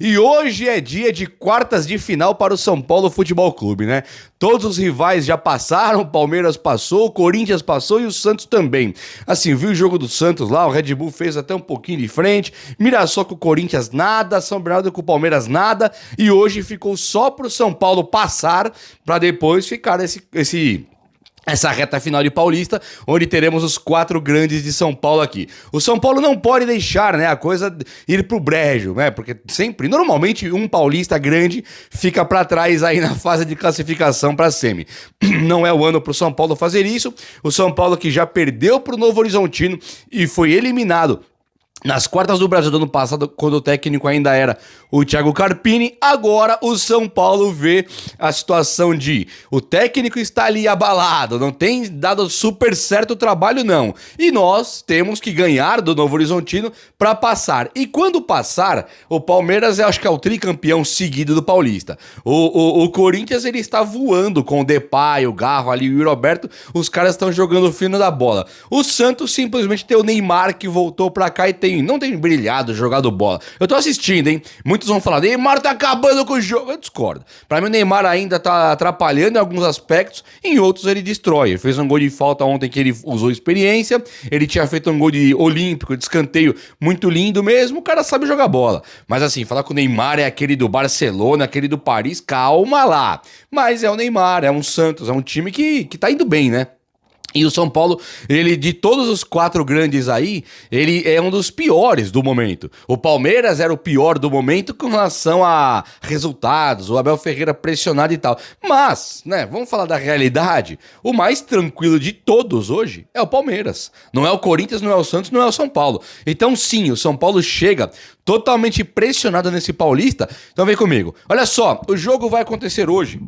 E hoje é dia de quartas de final para o São Paulo Futebol Clube, né? Todos os rivais já passaram, o Palmeiras passou, o Corinthians passou e o Santos também. Assim, viu o jogo do Santos lá, o Red Bull fez até um pouquinho de frente, Mirassol com o Corinthians nada, São Bernardo com o Palmeiras nada, e hoje ficou só pro São Paulo passar, para depois ficar essa reta final de Paulista, onde teremos os quatro grandes de São Paulo aqui. O São Paulo não pode deixar, né, a coisa ir pro brejo, né, porque normalmente um paulista grande fica pra trás aí na fase de classificação pra semi. Não é o ano pro São Paulo fazer isso. O São Paulo que já perdeu pro Novo Horizontino e foi eliminado nas quartas do Brasil do ano passado, quando o técnico ainda era o Thiago Carpini. Agora o São Paulo vê a situação de o técnico está ali abalado, não tem dado super certo o trabalho não, e nós temos que ganhar do Novo Horizontino para passar. E quando passar, o Palmeiras acho que é o tricampeão seguido do Paulista. O Corinthians ele está voando com o Depay, o Garro ali, o Roberto, os caras estão jogando fino da bola. O Santos simplesmente tem o Neymar que voltou para cá e não tem brilhado, jogado bola. Eu tô assistindo, hein? Muitos vão falar, Neymar tá acabando com o jogo. Eu discordo. Pra mim o Neymar ainda tá atrapalhando em alguns aspectos, em outros ele destrói. Ele fez um gol de falta ontem que ele usou experiência, ele tinha feito um gol de olímpico, de escanteio, muito lindo mesmo, o cara sabe jogar bola. Mas assim, falar que o Neymar é aquele do Barcelona, aquele do Paris, calma lá. Mas é o Neymar, é um Santos, é um time que tá indo bem, né? E o São Paulo, ele de todos os quatro grandes aí, ele é um dos piores do momento. O Palmeiras era o pior do momento com relação a resultados, o Abel Ferreira pressionado e tal. Mas, né, vamos falar da realidade, o mais tranquilo de todos hoje é o Palmeiras. Não é o Corinthians, não é o Santos, não é o São Paulo. Então sim, o São Paulo chega totalmente pressionado nesse Paulista. Então vem comigo. Olha só, o jogo vai acontecer hoje.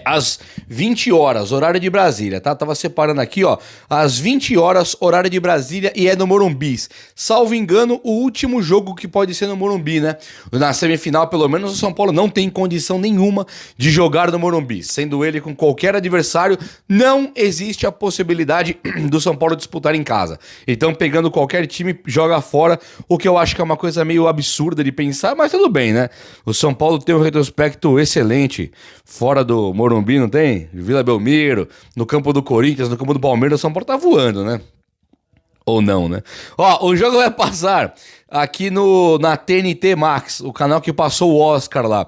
Às 20 horas, horário de Brasília, tá? Tava separando aqui, ó, às 20 horas, horário de Brasília e é no Morumbi. Salvo engano, o último jogo que pode ser no Morumbi, né? Na semifinal, pelo menos, o São Paulo não tem condição nenhuma de jogar no Morumbi. Sendo ele com qualquer adversário, não existe a possibilidade do São Paulo disputar em casa. Então, pegando qualquer time, joga fora, o que eu acho que é uma coisa meio absurda de pensar, mas tudo bem, né? O São Paulo tem um retrospecto excelente fora do Morumbi, não tem? Vila Belmiro, no campo do Corinthians, no campo do Palmeiras, o São Paulo tá voando, né? Ou não, né? Ó, o jogo vai passar aqui na TNT Max, o canal que passou o Oscar lá.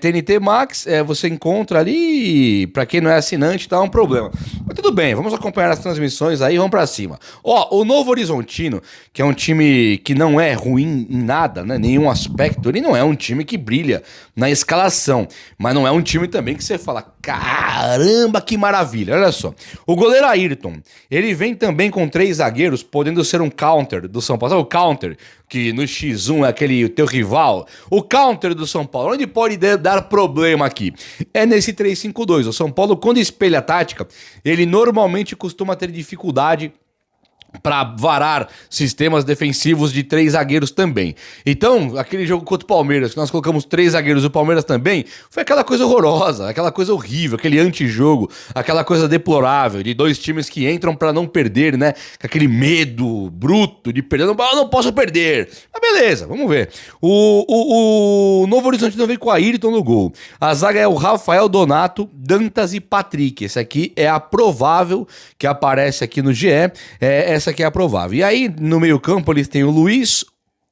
TNT Max, você encontra ali, pra quem não é assinante, tá um problema. Mas tudo bem, vamos acompanhar as transmissões aí, vamos pra cima. Ó, o Novo Horizontino, que é um time que não é ruim em nada, né? Nenhum aspecto, ele não é um time que brilha na escalação, mas não é um time também que você fala, caramba, que maravilha. Olha só, o goleiro Ayrton, ele vem também com 3 zagueiros, podendo ser um counter do São Paulo. Sabe o counter? Que no X1 é aquele teu rival. O counter do São Paulo, onde pode dar problema aqui? É nesse 3-5-2. O São Paulo, quando espelha a tática, ele normalmente costuma ter dificuldade para varar sistemas defensivos de 3 zagueiros também. Então, aquele jogo contra o Palmeiras, que nós colocamos 3 zagueiros e o Palmeiras também, foi aquela coisa horrorosa, aquela coisa horrível, aquele antijogo, aquela coisa deplorável, de 2 times que entram para não perder, né? Com aquele medo bruto de perder, não posso perder. Mas beleza, vamos ver. O Novo Horizonte não veio com a Ayrton no gol. A zaga é o Rafael Donato, Dantas e Patrick. Esse aqui é a provável que aparece aqui no GE. Essa aqui é a provável. E aí, no meio-campo, eles têm o Luiz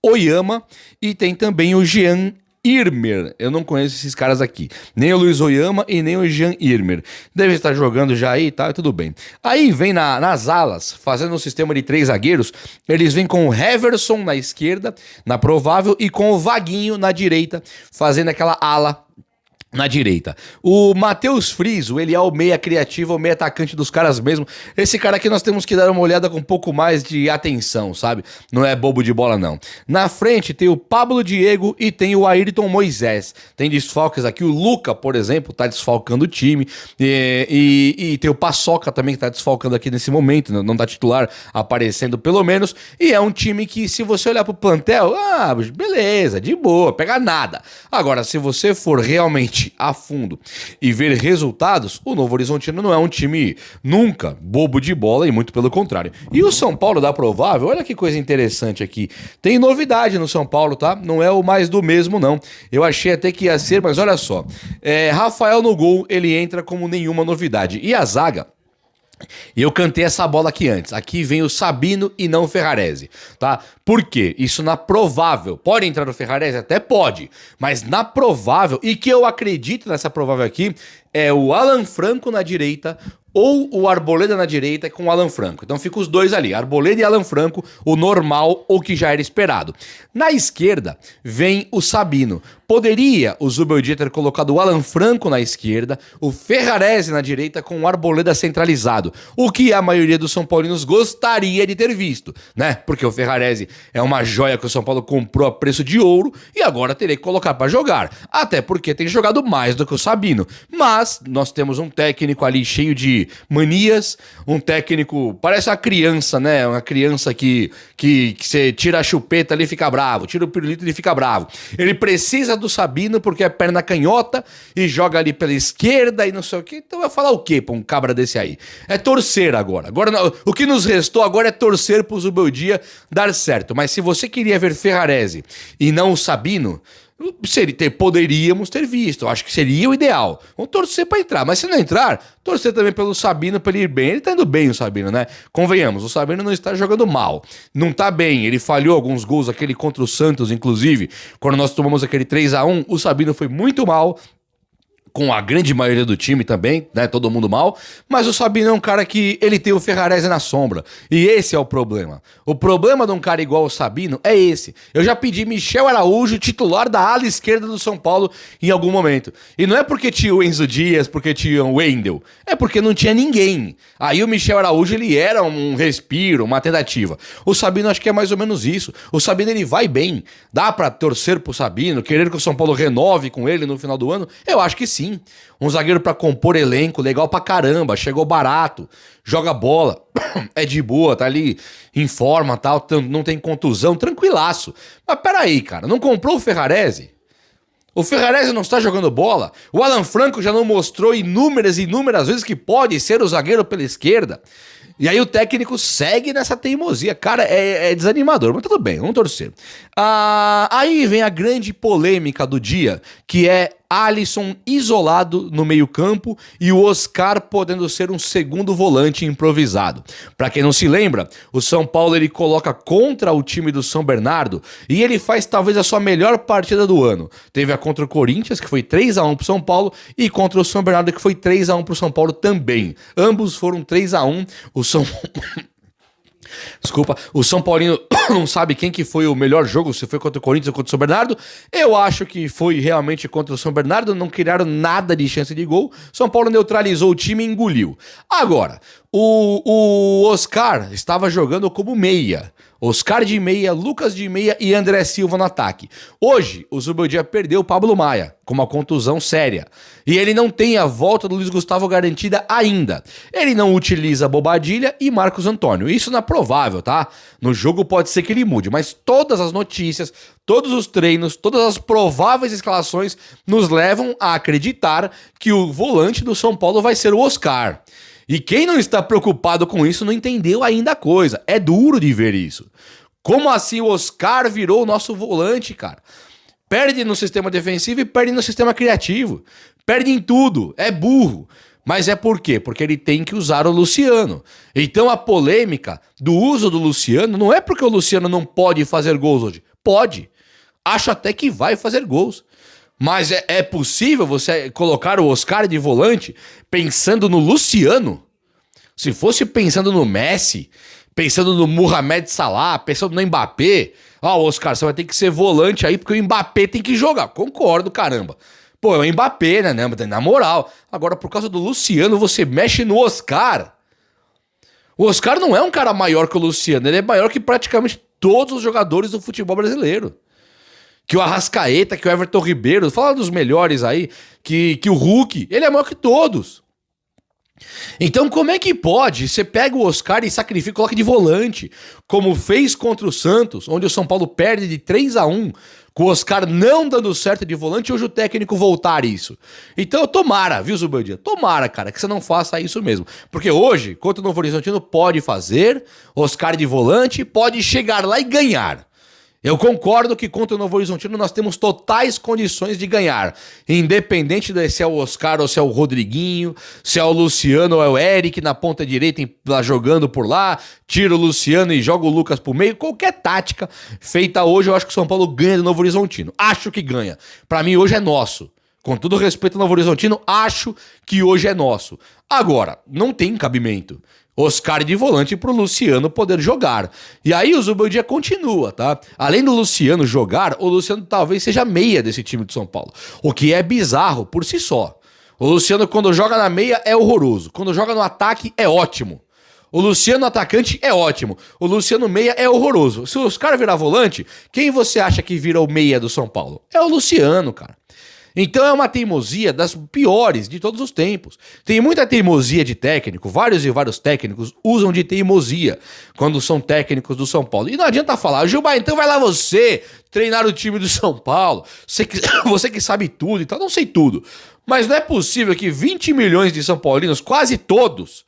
Oyama e tem também o Jean Irmer. Eu não conheço esses caras aqui. Nem o Luiz Oyama e nem o Jean Irmer. Deve estar jogando já aí e tal, tudo bem. Aí vem nas alas, fazendo um sistema de 3 zagueiros, eles vêm com o Heverson na esquerda, na provável, e com o Vaguinho na direita, fazendo aquela ala na direita. O Matheus Friso, ele é o meia criativo, o meia atacante dos caras mesmo. Esse cara aqui nós temos que dar uma olhada com um pouco mais de atenção, sabe? Não é bobo de bola, não. Na frente tem o Pablo Diego e tem o Ayrton Moisés. Tem desfalques aqui, o Luca, por exemplo, tá desfalcando o time. E tem o Paçoca também que tá desfalcando aqui nesse momento, não tá titular, aparecendo pelo menos. E é um time que, se você olhar pro plantel, beleza, de boa, pega nada. Agora, se você for realmente discute a fundo e ver resultados, o Novo Horizontino não é um time nunca bobo de bola e muito pelo contrário. E o São Paulo dá provável, olha que coisa interessante aqui. Tem novidade no São Paulo, tá? Não é o mais do mesmo, não. Eu achei até que ia ser, mas olha só. Rafael no gol, ele entra como nenhuma novidade. E a zaga... E eu cantei essa bola aqui antes. Aqui vem o Sabino e não o Ferrarese, tá? Por quê? Isso na provável. Pode entrar no Ferrarese? Até pode. Mas na provável, e que eu acredito nessa provável aqui, é o Alan Franco na direita ou o Arboleda na direita com o Alan Franco. Então fica os dois ali, Arboleda e Alan Franco, o normal ou que já era esperado. Na esquerda vem o Sabino. Poderia o Zubeldia ter colocado o Alan Franco na esquerda, o Ferrarese na direita com o Arboleda centralizado, o que a maioria dos São Paulinos gostaria de ter visto, né? Porque o Ferrarese é uma joia que o São Paulo comprou a preço de ouro e agora teria que colocar para jogar, até porque tem jogado mais do que o Sabino. Mas nós temos um técnico ali cheio de manias, um técnico, parece uma criança, né? Uma criança que você tira a chupeta ali e fica bravo, tira o pirulito e ele fica bravo. Ele precisa do Sabino porque é perna canhota e joga ali pela esquerda e não sei o que. Então vai falar o quê pra um cabra desse aí? É torcer agora. O que nos restou agora é torcer pro Zubeldia dar certo. Mas se você queria ver Ferrarese e não o Sabino, poderíamos ter visto. Eu acho que seria o ideal. Vamos torcer pra entrar. Mas se não entrar, torcer também pelo Sabino pra ele ir bem. Ele tá indo bem, o Sabino, né? Convenhamos, o Sabino não está jogando mal. Não tá bem. Ele falhou alguns gols, aquele contra o Santos, inclusive. Quando nós tomamos aquele 3-1, o Sabino foi muito mal. Com a grande maioria do time também, né? Todo mundo mal. Mas o Sabino é um cara que ele tem o Ferrarese na sombra. E esse é o problema. O problema de um cara igual o Sabino é esse. Eu já pedi Michel Araújo, titular da ala esquerda do São Paulo, em algum momento. E não é porque tinha o Enzo Dias, porque tinha o Wendel. É porque não tinha ninguém. Aí o Michel Araújo, ele era um respiro, uma tentativa. O Sabino acho que é mais ou menos isso. O Sabino, ele vai bem. Dá pra torcer pro Sabino, querer que o São Paulo renove com ele no final do ano? Eu acho que sim. Um zagueiro pra compor elenco, legal pra caramba, chegou barato, joga bola, é de boa, tá ali em forma, tal, não tem contusão, tranquilaço. Mas peraí, cara, não comprou o Ferrarese? O Ferrarese não está jogando bola? O Alan Franco já não mostrou inúmeras vezes que pode ser o zagueiro pela esquerda? E aí o técnico segue nessa teimosia. Cara, é desanimador, mas tudo bem, vamos torcer. Aí vem a grande polêmica do dia, que é Alisson isolado no meio-campo e o Oscar podendo ser um segundo volante improvisado. Para quem não se lembra, o São Paulo ele coloca contra o time do São Bernardo e ele faz talvez a sua melhor partida do ano. Teve a contra o Corinthians, que foi 3-1 pro São Paulo, e contra o São Bernardo, que foi 3-1 pro São Paulo também. Ambos foram 3-1. Desculpa, o São Paulino não sabe quem que foi o melhor jogo, se foi contra o Corinthians ou contra o São Bernardo. Eu acho que foi realmente contra o São Bernardo, não criaram nada de chance de gol. São Paulo neutralizou o time e engoliu. Agora, o Oscar estava jogando como meia. Oscar de meia, Lucas de meia e André Silva no ataque. Hoje, o Zubeldia perdeu o Pablo Maia, com uma contusão séria. E ele não tem a volta do Luiz Gustavo garantida ainda. Ele não utiliza Bobadilha e Marcos Antônio. Isso não é provável, tá? No jogo pode ser que ele mude, mas todas as notícias, todos os treinos, todas as prováveis escalações nos levam a acreditar que o volante do São Paulo vai ser o Oscar. E quem não está preocupado com isso não entendeu ainda a coisa. É duro de ver isso. Como assim o Oscar virou o nosso volante, cara? Perde no sistema defensivo e perde no sistema criativo. Perde em tudo. É burro. Mas é por quê? Porque ele tem que usar o Luciano. Então a polêmica do uso do Luciano não é porque o Luciano não pode fazer gols hoje. Pode. Acho até que vai fazer gols. Mas é possível você colocar o Oscar de volante pensando no Luciano? Se fosse pensando no Messi, pensando no Mohamed Salah, pensando no Mbappé, Oscar, você vai ter que ser volante aí porque o Mbappé tem que jogar. Concordo, caramba. Pô, é o Mbappé, né? Na moral. Agora, por causa do Luciano, você mexe no Oscar. O Oscar não é um cara maior que o Luciano, ele é maior que praticamente todos os jogadores do futebol brasileiro. Que o Arrascaeta, que o Everton Ribeiro, fala dos melhores aí, que o Hulk, ele é maior que todos. Então, como é que pode? Você pega o Oscar e sacrifica, coloca de volante, como fez contra o Santos, onde o São Paulo perde de 3-1, com o Oscar não dando certo de volante, hoje o técnico voltar isso. Então, tomara, viu, Zubeldia? Tomara, cara, que você não faça isso mesmo. Porque hoje, contra o Novo Horizontino, pode fazer, Oscar de volante, pode chegar lá e ganhar. Eu concordo que contra o Novo Horizontino nós temos totais condições de ganhar. Independente de se é o Oscar ou se é o Rodriguinho, se é o Luciano ou é o Eric na ponta direita lá jogando por lá, tira o Luciano e joga o Lucas pro meio. Qualquer tática feita hoje, eu acho que o São Paulo ganha do Novo Horizontino. Acho que ganha. Pra mim hoje é nosso. Com todo respeito ao Novo Horizontino, acho que hoje é nosso. Agora, não tem cabimento Oscar de volante pro Luciano poder jogar. E aí o Zubeldia continua, tá? Além do Luciano jogar, o Luciano talvez seja meia desse time de São Paulo. O que é bizarro por si só. O Luciano, quando joga na meia, é horroroso. Quando joga no ataque, é ótimo. O Luciano atacante é ótimo. O Luciano meia é horroroso. Se o Oscar virar volante, quem você acha que vira o meia do São Paulo? É o Luciano, cara. Então é uma teimosia das piores de todos os tempos. Tem muita teimosia de técnico, vários e vários técnicos usam de teimosia quando são técnicos do São Paulo. E não adianta falar, Gilmar, então vai lá você treinar o time do São Paulo, você que sabe tudo e tal. Não sei tudo, mas não é possível que 20 milhões de São Paulinos, quase todos,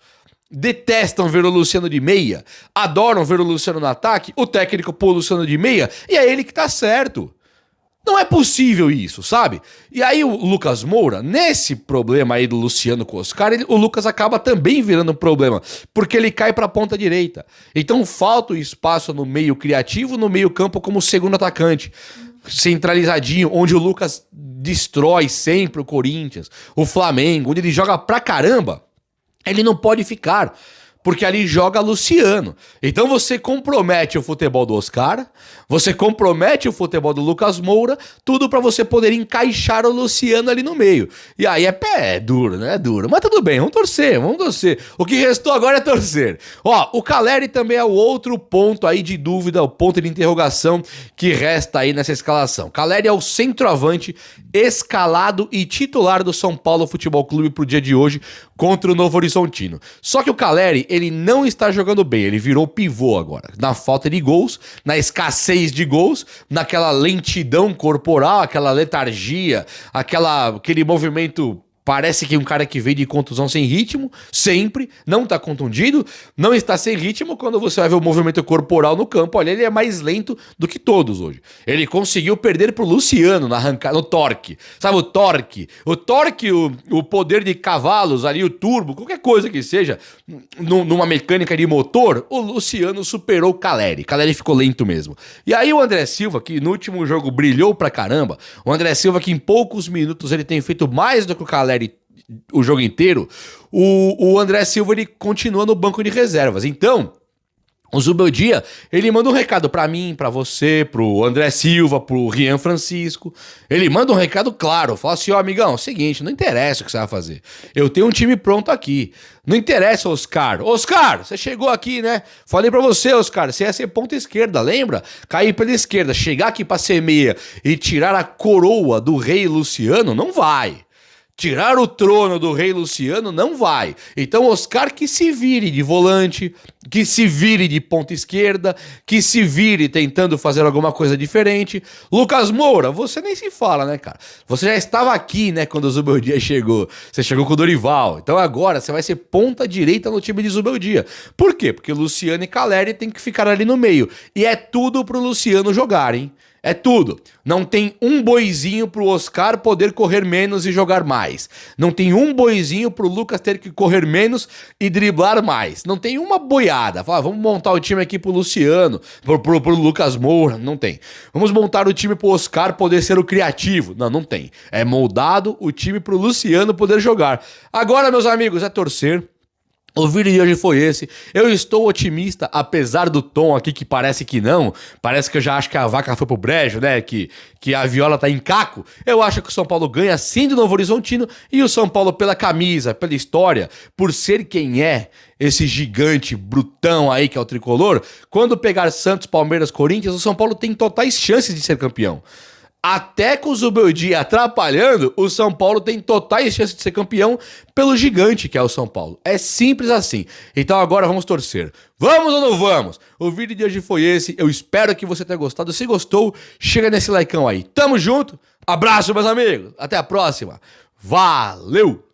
detestam ver o Luciano de meia, adoram ver o Luciano no ataque, o técnico pô o Luciano de meia e é ele que tá certo. Não é possível isso, sabe? E aí o Lucas Moura, nesse problema aí do Luciano com o Oscar, o Lucas acaba também virando um problema, porque ele cai pra ponta direita. Então falta o espaço no meio criativo, no meio campo como segundo atacante. Centralizadinho, onde o Lucas destrói sempre o Corinthians, o Flamengo, onde ele joga pra caramba, ele não pode ficar. Porque ali joga Luciano. Então você compromete o futebol do Oscar, você compromete o futebol do Lucas Moura, tudo pra você poder encaixar o Luciano ali no meio. E aí é duro, né? É duro. Mas tudo bem, vamos torcer. O que restou agora é torcer. Ó, o Caleri também é o outro ponto aí de dúvida, o ponto de interrogação que resta aí nessa escalação. Caleri é o centroavante escalado e titular do São Paulo Futebol Clube pro dia de hoje contra o Novo Horizontino. Só que o Caleri, ele não está jogando bem, ele virou pivô agora. Na falta de gols, na escassez de gols, naquela lentidão corporal, aquela letargia, aquele movimento. Parece que um cara que veio de contusão sem ritmo, sempre, não tá contundido, não está sem ritmo. Quando você vai ver o movimento corporal no campo, olha, ele é mais lento do que todos hoje. Ele conseguiu perder pro Luciano na arrancada, no torque. Sabe o torque? O poder de cavalos ali, o turbo, qualquer coisa que seja, numa mecânica de motor, o Luciano superou o Caleri. Caleri ficou lento mesmo. E aí o André Silva, que no último jogo brilhou pra caramba, o André Silva que em poucos minutos ele tem feito mais do que o Caleri o jogo inteiro, o André Silva ele continua no banco de reservas. Então, o Zubeldia, ele manda um recado pra mim, pra você, pro André Silva, pro Rian Francisco. Ele manda um recado claro, fala assim, ó, amigão, é o seguinte, não interessa o que você vai fazer. Eu tenho um time pronto aqui. Não interessa, Oscar. Oscar, você chegou aqui, né? Falei pra você, Oscar, você ia ser ponta esquerda, lembra? Cair pela esquerda, chegar aqui pra ser meia e tirar a coroa do rei Luciano, não vai. Tirar o trono do rei Luciano não vai. Então Oscar que se vire de volante, que se vire de ponta esquerda, que se vire tentando fazer alguma coisa diferente. Lucas Moura, você nem se fala, né, cara? Você já estava aqui, né, quando o Zubeldia chegou. Você chegou com o Dorival. Então agora você vai ser ponta direita no time de Zubeldia. Por quê? Porque Luciano e Caleri tem que ficar ali no meio. E é tudo pro Luciano jogar, hein? É tudo. Não tem um boizinho pro Oscar poder correr menos e jogar mais. Não tem um boizinho pro Lucas ter que correr menos e driblar mais. Não tem uma boiada. Fala, vamos montar o time aqui pro Luciano, pro Lucas Moura. Não tem. Vamos montar o time pro Oscar poder ser o criativo. Não, não tem. É moldado o time pro Luciano poder jogar. Agora, meus amigos, é torcer. O vídeo de hoje foi esse. Eu estou otimista, apesar do tom aqui que parece que não. Parece que eu já acho que a vaca foi pro brejo, né? Que a viola tá em caco. Eu acho que o São Paulo ganha sim do Novo Horizontino. E o São Paulo pela camisa, pela história, por ser quem é, esse gigante brutão aí que é o tricolor. Quando pegar Santos, Palmeiras, Corinthians, o São Paulo tem totais chances de ser campeão. até com o Zubeldia atrapalhando, o São Paulo tem totais chances de ser campeão pelo gigante que é o São Paulo. É simples assim. Então agora vamos torcer. Vamos ou não vamos? O vídeo de hoje foi esse. Eu espero que você tenha gostado. Se gostou, chega nesse likeão aí. Tamo junto. Abraço, meus amigos. Até a próxima. Valeu!